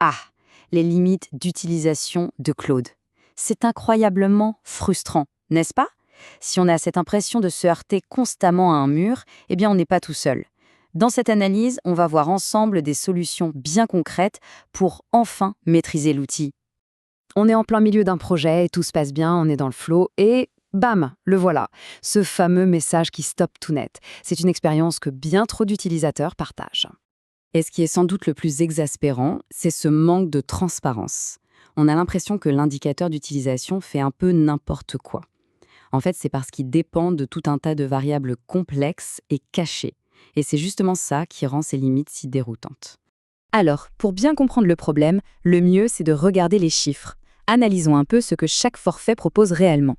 Ah, les limites d'utilisation de Claude. C'est incroyablement frustrant, n'est-ce pas? Si on a cette impression de se heurter constamment à un mur, eh bien on n'est pas tout seul. Dans cette analyse, on va voir ensemble des solutions bien concrètes pour enfin maîtriser l'outil. On est en plein milieu d'un projet et tout se passe bien, on est dans le flow et bam, le voilà. Ce fameux message qui stoppe tout net. C'est une expérience que bien trop d'utilisateurs partagent. Et ce qui est sans doute le plus exaspérant, c'est ce manque de transparence. On a l'impression que l'indicateur d'utilisation fait un peu n'importe quoi. En fait, c'est parce qu'il dépend de tout un tas de variables complexes et cachées. Et c'est justement ça qui rend ces limites si déroutantes. Alors, pour bien comprendre le problème, le mieux c'est de regarder les chiffres. Analysons un peu ce que chaque forfait propose réellement.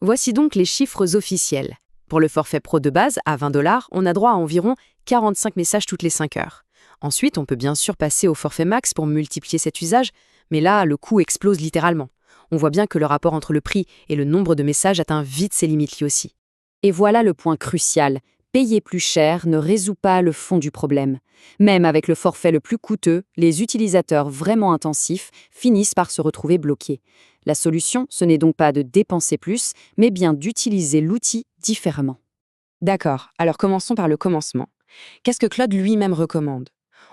Voici donc les chiffres officiels. Pour le forfait pro de base, à 20 $, on a droit à environ 45 messages toutes les 5 heures. Ensuite, on peut bien sûr passer au forfait max pour multiplier cet usage, mais là, le coût explose littéralement. On voit bien que le rapport entre le prix et le nombre de messages atteint vite ses limites lui aussi. Et voilà le point crucial. Payer plus cher ne résout pas le fond du problème. Même avec le forfait le plus coûteux, les utilisateurs vraiment intensifs finissent par se retrouver bloqués. La solution, ce n'est donc pas de dépenser plus, mais bien d'utiliser l'outil différemment. D'accord, alors commençons par le commencement. Qu'est-ce que Claude lui-même recommande?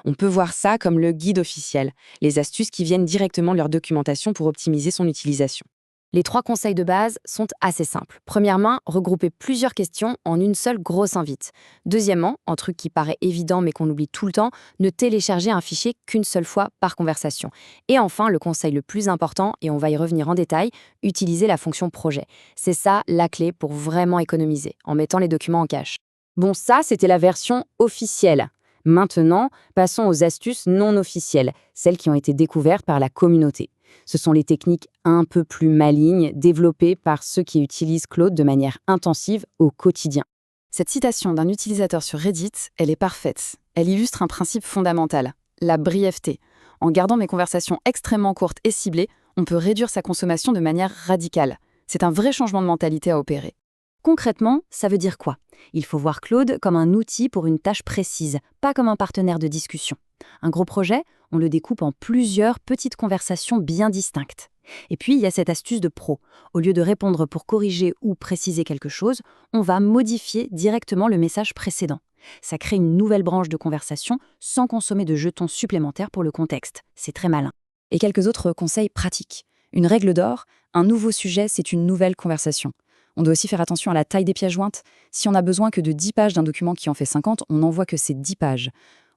On peut voir ça comme le guide officiel, les astuces qui viennent directement de leur documentation pour optimiser son utilisation. Les 3 conseils de base sont assez simples. Premièrement, regrouper plusieurs questions en une seule grosse invite. Deuxièmement, un truc qui paraît évident mais qu'on oublie tout le temps, ne télécharger un fichier qu'une seule fois par conversation. Et enfin, le conseil le plus important, et on va y revenir en détail, utiliser la fonction projet. C'est ça la clé pour vraiment économiser, en mettant les documents en cache. Bon, ça, c'était la version officielle. Maintenant, passons aux astuces non officielles, celles qui ont été découvertes par la communauté. Ce sont les techniques un peu plus malignes développées par ceux qui utilisent Claude de manière intensive au quotidien. Cette citation d'un utilisateur sur Reddit, elle est parfaite. Elle illustre un principe fondamental, la brièveté. En gardant mes conversations extrêmement courtes et ciblées, on peut réduire sa consommation de manière radicale. C'est un vrai changement de mentalité à opérer. Concrètement, ça veut dire quoi? Il faut voir Claude comme un outil pour une tâche précise, pas comme un partenaire de discussion. Un gros projet, on le découpe en plusieurs petites conversations bien distinctes. Et puis, il y a cette astuce de pro. Au lieu de répondre pour corriger ou préciser quelque chose, on va modifier directement le message précédent. Ça crée une nouvelle branche de conversation sans consommer de jetons supplémentaires pour le contexte. C'est très malin. Et quelques autres conseils pratiques. Une règle d'or, un nouveau sujet, c'est une nouvelle conversation. On doit aussi faire attention à la taille des pièces jointes. Si on n'a besoin que de 10 pages d'un document qui en fait 50, on n'envoie que ces 10 pages.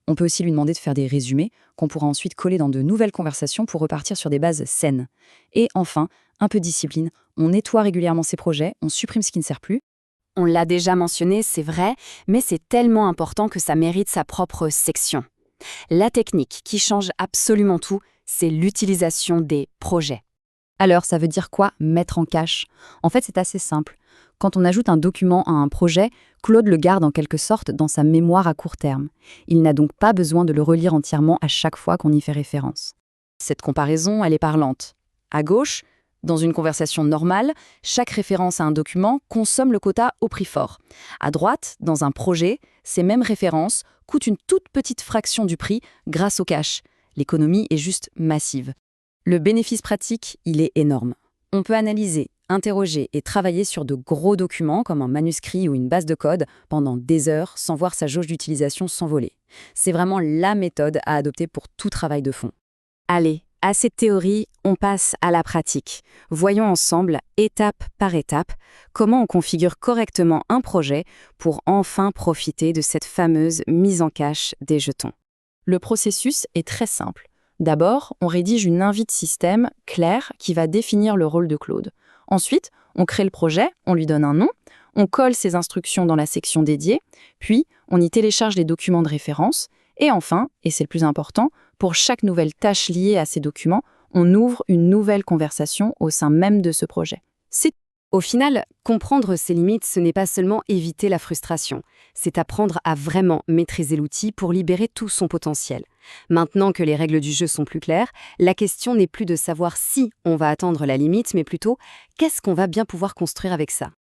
On peut aussi lui demander de faire des résumés qu'on pourra ensuite coller dans de nouvelles conversations pour repartir sur des bases saines. Et enfin, un peu de discipline. On nettoie régulièrement ses projets, on supprime ce qui ne sert plus. On l'a déjà mentionné, c'est vrai, mais c'est tellement important que ça mérite sa propre section. La technique qui change absolument tout, c'est l'utilisation des projets. Alors, ça veut dire quoi, mettre en cache? En fait, c'est assez simple. Quand on ajoute un document à un projet, Claude le garde en quelque sorte dans sa mémoire à court terme. Il n'a donc pas besoin de le relire entièrement à chaque fois qu'on y fait référence. Cette comparaison, elle est parlante. À gauche, dans une conversation normale, chaque référence à un document consomme le quota au prix fort. À droite, dans un projet, ces mêmes références coûtent une toute petite fraction du prix grâce au cache. L'économie est juste massive. Le bénéfice pratique, il est énorme. On peut analyser, interroger et travailler sur de gros documents comme un manuscrit ou une base de code pendant des heures sans voir sa jauge d'utilisation s'envoler. C'est vraiment la méthode à adopter pour tout travail de fond. Allez, assez de théorie, on passe à la pratique. Voyons ensemble, étape par étape, comment on configure correctement un projet pour enfin profiter de cette fameuse mise en cache des jetons. Le processus est très simple. D'abord, on rédige une invite système claire qui va définir le rôle de Claude. Ensuite, on crée le projet, on lui donne un nom, on colle ses instructions dans la section dédiée, puis on y télécharge les documents de référence, et enfin, et c'est le plus important, pour chaque nouvelle tâche liée à ces documents, on ouvre une nouvelle conversation au sein même de ce projet. Au final, comprendre ses limites, ce n'est pas seulement éviter la frustration, c'est apprendre à vraiment maîtriser l'outil pour libérer tout son potentiel. Maintenant que les règles du jeu sont plus claires, la question n'est plus de savoir si on va atteindre la limite, mais plutôt qu'est-ce qu'on va bien pouvoir construire avec ça.